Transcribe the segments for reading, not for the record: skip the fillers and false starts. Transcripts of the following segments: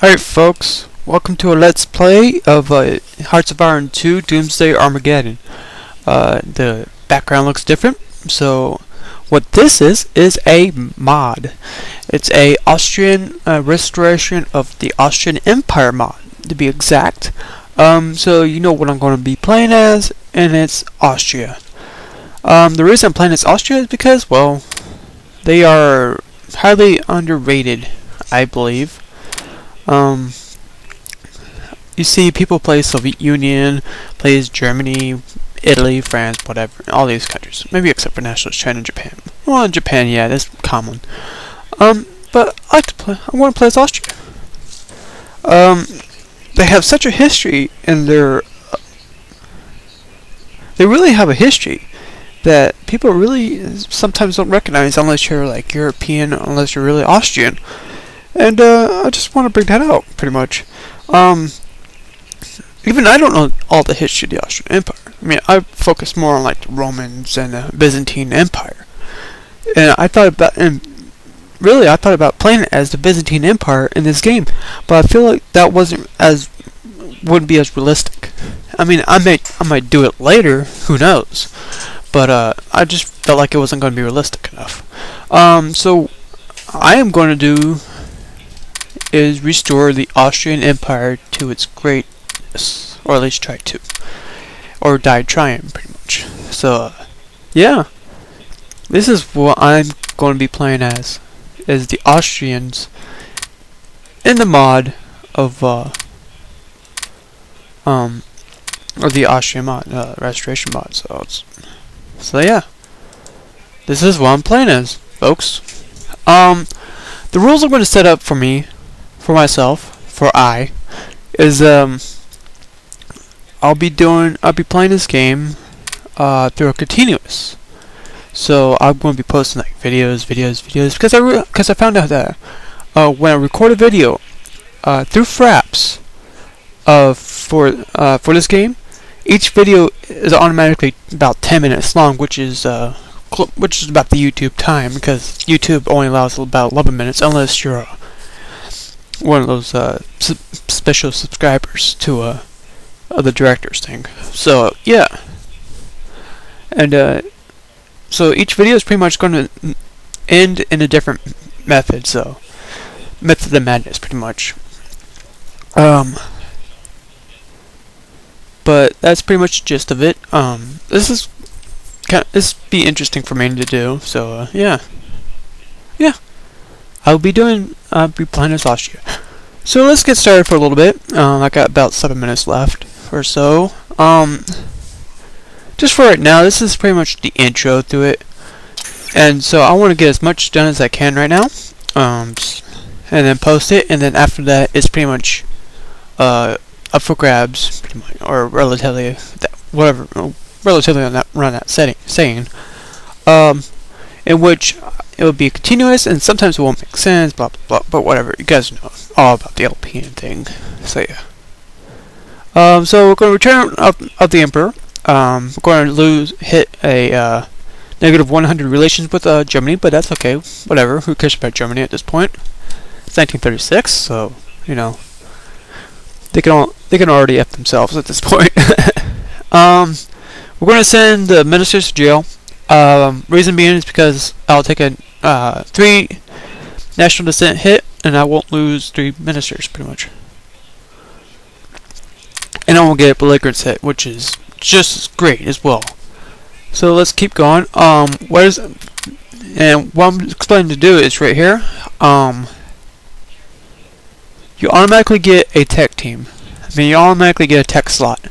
Alright folks, welcome to a Let's Play of Hearts of Iron 2 Doomsday Armageddon. The background looks different, so what this is a mod. It's a Austrian restoration of the Austrian Empire mod, to be exact. So you know what I'm going to be playing as, and it's Austria. The reason I'm playing as Austria is because, well, they are highly underrated, I believe. You see people play Soviet Union, plays Germany, Italy, France, whatever, all these countries. Maybe except for Nationalist China and Japan. Well, in Japan, yeah, that's common. But I like to play. I want to play as Austria. They have such a history in their. They really have a history that people really sometimes don't recognize unless you're like European, unless you're really Austrian. And I just want to bring that out, pretty much. Even I don't know all the history of the Austrian Empire. I mean, I focus more on like the Romans and the Byzantine Empire. And I thought about, I thought about playing it as the Byzantine Empire in this game, but I feel like that wouldn't be as realistic. I mean, I might do it later, who knows? But I just felt like it wasn't going to be realistic enough. So I am going to do is restore the Austrian Empire to its greatness, or at least try to, or die trying, pretty much. So, yeah, this is what I'm going to be playing as, is the Austrians in the mod of the Austrian mod, restoration mod. So yeah, this is what I'm playing as, folks. The rules I'm going to set up for myself, is I'll be playing this game through a continuous. So I'm going to be posting like videos because I found out that when I record a video through Fraps for this game, each video is automatically about 10 minutes long, which is about the YouTube time, because YouTube only allows about 11 minutes unless you're one of those special subscribers to the director's thing. So yeah, and so each video is pretty much going to end in a different method. So method of madness, pretty much. But that's pretty much the gist of it. This be interesting for me to do. So yeah. I'll be playing as Austria. So let's get started for a little bit. I got about 7 minutes left or so. Just for right now, this is pretty much the intro to it, and so I want to get as much done as I can right now, and then post it, and then after that, it's pretty much up for grabs, pretty much, or relatively on that saying, in which it will be continuous, and sometimes it won't make sense, blah blah blah, but whatever, you guys know all about the LP and thing. So yeah. So we're going to return of the Emperor. We're going to hit a negative 100 relations with Germany, but that's okay, whatever, who cares about Germany at this point? It's 1936, so you know, they can already F themselves at this point. We're going to send the ministers to jail. Reason being is because I'll take a 3 national descent hit, and I won't lose 3 ministers, pretty much. And I won't get a belligerence hit, which is just as great as well. So let's keep going. And what I'm explaining to do is right here. You automatically get a tech team. I mean, you automatically get a tech slot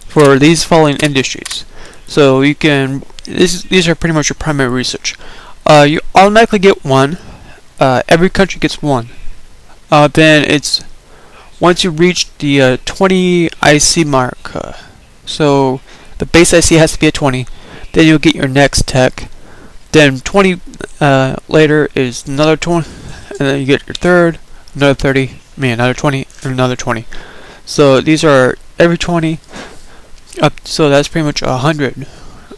for these following industries. So you can. These are pretty much your primary research. You automatically get 1. Every country gets 1. Then it's once you reach the 20 IC mark. So the base IC has to be at 20. Then you'll get your next tech. Then 20 later is another 20, and then you get your third, another 30. Another 20, and another 20. So these are every 20 up. So that's pretty much 100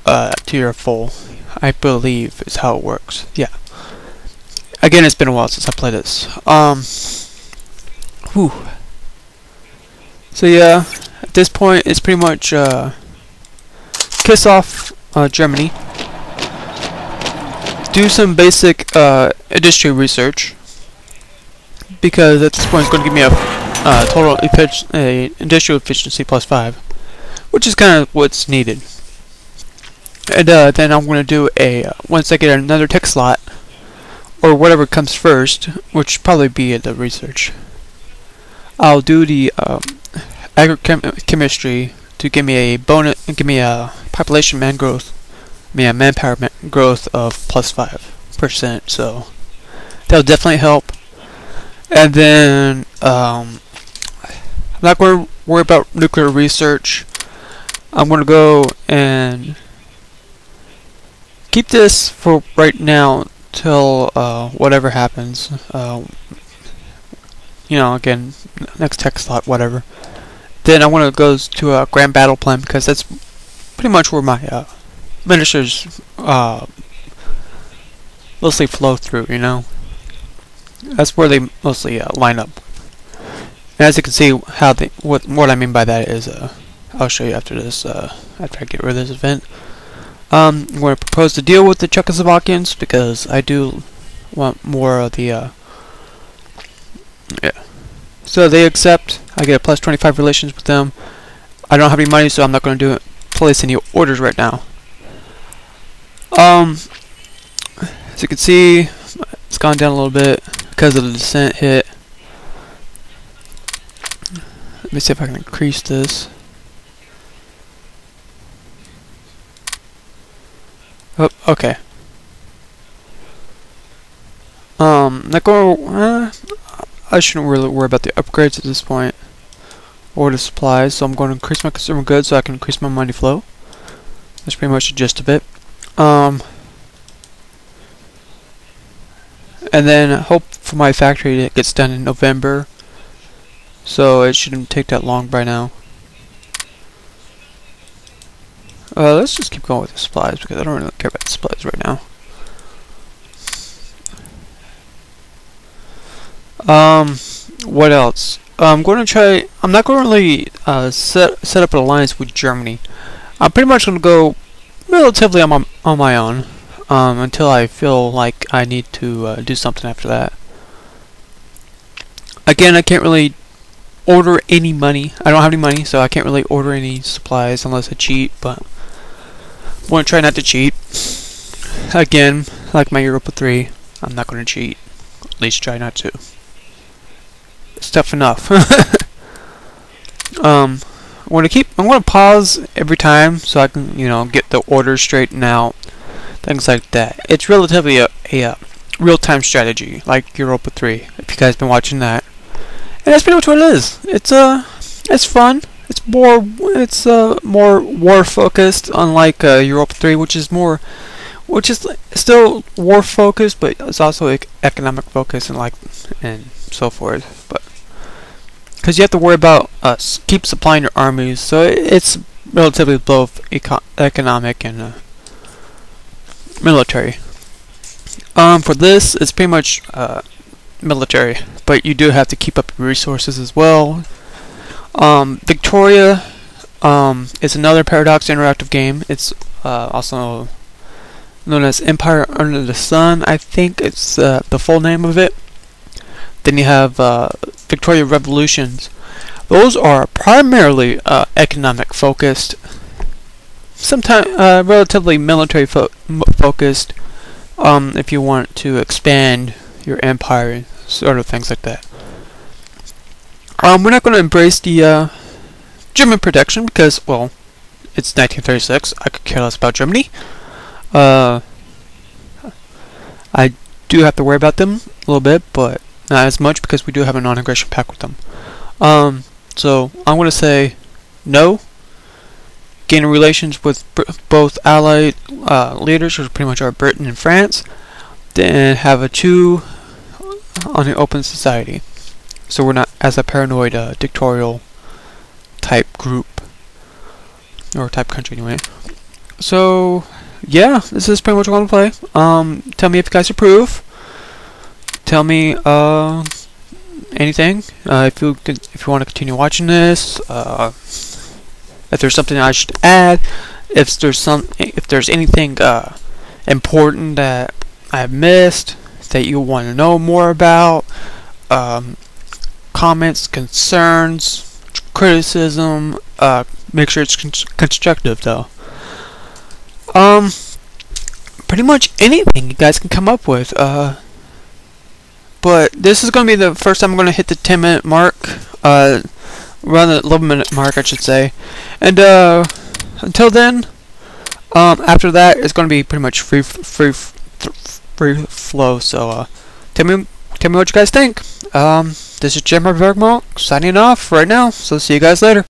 to your full, I believe, is how it works. Yeah. Again, it's been a while since I played this. Whew. So yeah, at this point it's pretty much kiss off Germany. Do some basic industry research, because at this point it's going to give me a total industrial efficiency +5, which is kind of what's needed. And then I'm going to do once I get another tech slot, or whatever comes first, which will probably be the research, I'll do the agrochemistry to give me a bonus, give me a population manpower growth of +5%. So that'll definitely help. And then I'm not going to worry about nuclear research. I'm going to go and keep this for right now till whatever happens. You know, again, next tech slot, whatever. Then I want to go to a grand battle plan, because that's pretty much where my ministers mostly flow through. You know, that's where they mostly line up. And as you can see, how they what I mean by that is I'll show you after this. After I get rid of this event, I'm going to propose to deal with the Czechoslovakians, because I do want more of the yeah. So they accept. I get a +25 relations with them. I don't have any money, so I'm not going to place any orders right now. As you can see, it's gone down a little bit because of the descent hit. Let me see if I can increase this. Oh, okay. Not going. I shouldn't really worry about the upgrades at this point, or the supplies. So I'm going to increase my consumer goods so I can increase my money flow. That's pretty much the gist of it. And then hope for my factory that gets done in November. So it shouldn't take that long by now. Let's just keep going with the supplies, because I don't really care about the supplies right now. What else? I'm going to try. I'm not going to really set up an alliance with Germany. I'm pretty much going to go relatively on my own until I feel like I need to do something after that. Again, I can't really order any money. I don't have any money, so I can't really order any supplies unless I cheat. But I'm going to try not to cheat. Again, like my Europa 3, I'm not going to cheat. At least try not to. It's tough enough. I'm going to pause every time so I can, you know, get the orders straightened out, things like that. It's relatively a real-time strategy, like Europa 3. If you guys been watching that, and that's pretty much what it is. It's fun. It's more war focused, unlike Europa 3, which is still war focused, but it's also economic focused and so forth. But because you have to worry about keep supplying your armies, so it's relatively both economic and military. For this, it's pretty much military, but you do have to keep up your resources as well. Victoria is another Paradox interactive game. It's also known as Empire Under the Sun. I think it's the full name of it. Then you have Victoria Revolutions. Those are primarily economic focused, sometimes relatively military focused. If you want to expand your empire, sort of things like that. We're not going to embrace the German protection because, well, it's 1936. I could care less about Germany. I do have to worry about them a little bit, but not as much because we do have a non-aggression pact with them. So I'm going to say no. Gain relations with both allied leaders, which pretty much are Britain and France. Then have a 2 on an open society. So we're not as a paranoid dictatorial type group, or type country anyway. So yeah, this is pretty much what I'm going to play. Tell me if you guys approve. Tell me anything. If you want to continue watching this, if there's something I should add, if there's anything important that I've missed that you want to know more about, comments, concerns, criticism, make sure it's constructive though. Pretty much anything you guys can come up with. But this is going to be the first time I'm going to hit the 10-minute mark, around the 11-minute mark, I should say. And until then, after that, it's going to be pretty much free flow. So tell me what you guys think. This is Jim Bergmo signing off right now. So see you guys later.